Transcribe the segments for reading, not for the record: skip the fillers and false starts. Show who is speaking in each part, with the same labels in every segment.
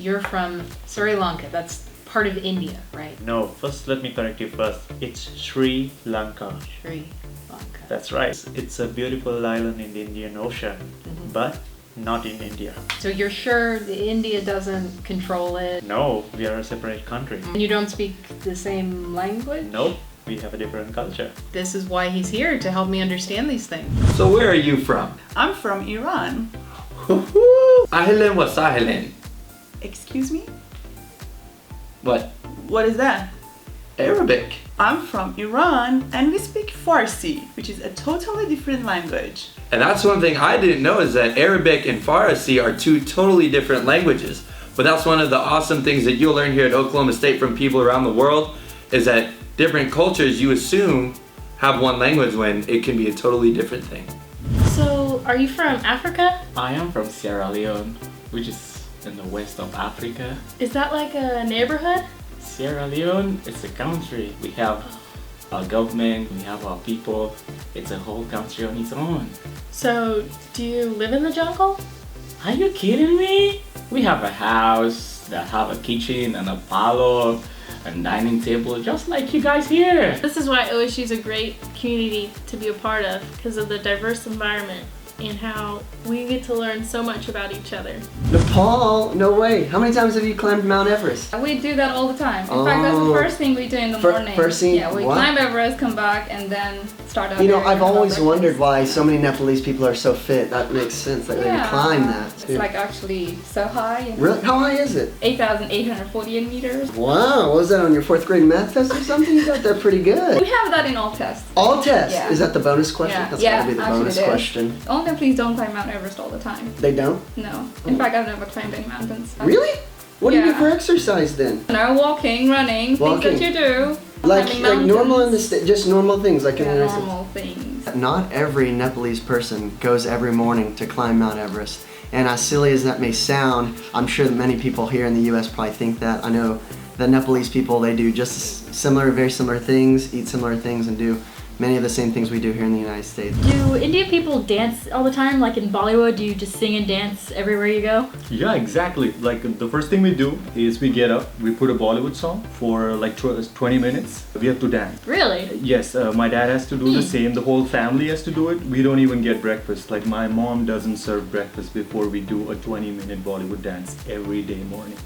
Speaker 1: you're from Sri Lanka. That's part of India, right?
Speaker 2: No, first let me correct you first. It's Sri Lanka.
Speaker 1: Sri Lanka.
Speaker 2: That's right. It's a beautiful island in the Indian Ocean, but not in India.
Speaker 1: So you're sure India doesn't control it?
Speaker 2: No, we are a separate country.
Speaker 1: And you don't speak the same language?
Speaker 2: Nope, we have a different culture.
Speaker 1: This is why he's here, to help me understand these things.
Speaker 3: So where are you from?
Speaker 4: I'm from Iran.
Speaker 3: Ahlan wa sahlan.
Speaker 4: Excuse me?
Speaker 3: What?
Speaker 4: What is that?
Speaker 3: Arabic.
Speaker 4: I'm from Iran and we speak Farsi, which is a totally different language.
Speaker 3: And that's one thing I didn't know, is that Arabic and Farsi are two totally different languages. But that's one of the awesome things that you'll learn here at Oklahoma State from people around the world, is that different cultures you assume have one language when it can be a totally different thing.
Speaker 1: So, are you from Africa?
Speaker 5: I am from Sierra Leone, which is in the west of Africa.
Speaker 1: Is that like a neighborhood?
Speaker 5: Sierra Leone is a country. We have our government, we have our people. It's a whole country on its own.
Speaker 1: So, do you live in the jungle?
Speaker 5: Are you kidding me? We have a house that have a kitchen and a parlor and dining table, just like you guys here.
Speaker 6: This is why OSU is a great community to be a part of, because of the diverse environment and how we get to learn so much about each other.
Speaker 7: Nepal? No way. How many times have you climbed Mount Everest?
Speaker 8: We do that all the time. In fact, that's the first thing we do in the morning.
Speaker 7: First thing?
Speaker 8: Yeah, we climb Everest, come back, and then start out.
Speaker 7: You know, I've always wondered why so many Nepalese people are so fit. That makes sense that they can climb that.
Speaker 8: It's like actually so high. You know?
Speaker 7: Really? How high is it?
Speaker 8: 8,848 meters.
Speaker 7: Wow, was that on your 4th grade math test or something? You got that pretty good.
Speaker 8: We have that in all tests.
Speaker 7: All tests?
Speaker 8: Yeah.
Speaker 7: Is that the bonus question?
Speaker 8: Yeah.
Speaker 7: That's
Speaker 8: Yeah,
Speaker 7: gotta be the
Speaker 8: actually
Speaker 7: bonus
Speaker 8: it is.
Speaker 7: question.
Speaker 8: Only please don't climb Mount Everest all the time.
Speaker 7: They don't?
Speaker 8: No. In fact, I've never climbed any mountains.
Speaker 7: Really? What do you do
Speaker 8: Yeah.
Speaker 7: for exercise then?
Speaker 8: No, walking, running, things that you do.
Speaker 7: Like
Speaker 8: Climbing
Speaker 7: normal in the
Speaker 8: mountains.
Speaker 7: just normal things like in
Speaker 8: Yeah,
Speaker 7: the United States.
Speaker 8: normal things.
Speaker 7: Not every Nepalese person goes every morning to climb Mount Everest. And as silly as that may sound, I'm sure that many people here in the US probably think that. I know the Nepalese people, they do just similar, very similar things, eat similar things, and do many of the same things we do here in the United States.
Speaker 9: Do Indian people dance all the time? Like in Bollywood, do you just sing and dance everywhere you go?
Speaker 10: Yeah, exactly. Like the first thing we do is we get up, we put a Bollywood song for like 20 minutes. We have to dance.
Speaker 9: Really?
Speaker 10: Yes, my dad has to do the same. The whole family has to do it. We don't even get breakfast. Like my mom doesn't serve breakfast before we do a 20-minute Bollywood dance every day morning.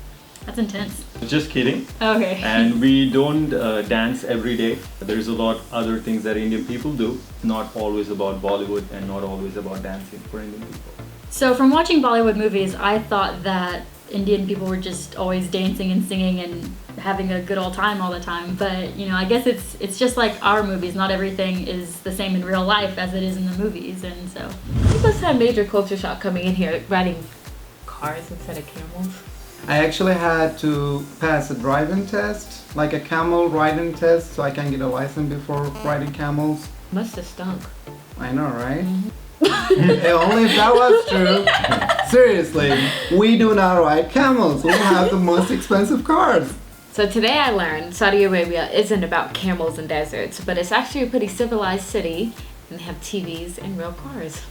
Speaker 9: That's intense.
Speaker 10: Just kidding.
Speaker 9: Okay.
Speaker 10: And we don't dance every day. There's a lot other things that Indian people do. Not always about Bollywood and not always about dancing for Indian people.
Speaker 9: So from watching Bollywood movies, I thought that Indian people were just always dancing and singing and having a good old time all the time. But you know, I guess it's just like our movies. Not everything is the same in real life as it is in the movies, and so.
Speaker 11: You must have major culture shock coming in here, riding cars instead of camels.
Speaker 12: I actually had to pass a driving test, like a camel riding test, so I can get a license before riding camels.
Speaker 11: Must have stunk.
Speaker 12: I know, right? Only if that was true. Seriously, we do not ride camels. We have the most expensive cars.
Speaker 11: So today I learned Saudi Arabia isn't about camels and deserts, but it's actually a pretty civilized city, and they have TVs and real cars.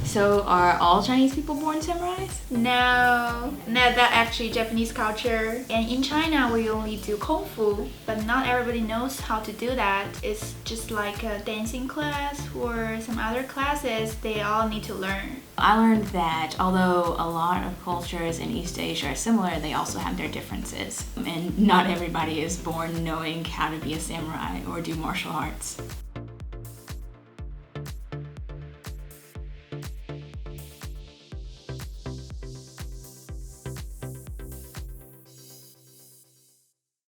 Speaker 13: So are all Chinese people born samurais?
Speaker 14: No, that's actually Japanese culture. And in China, we only do kung fu, but not everybody knows how to do that. It's just like a dancing class or some other classes they all need to learn.
Speaker 13: I learned that although a lot of cultures in East Asia are similar, they also have their differences. And not everybody is born knowing how to be a samurai or do martial arts.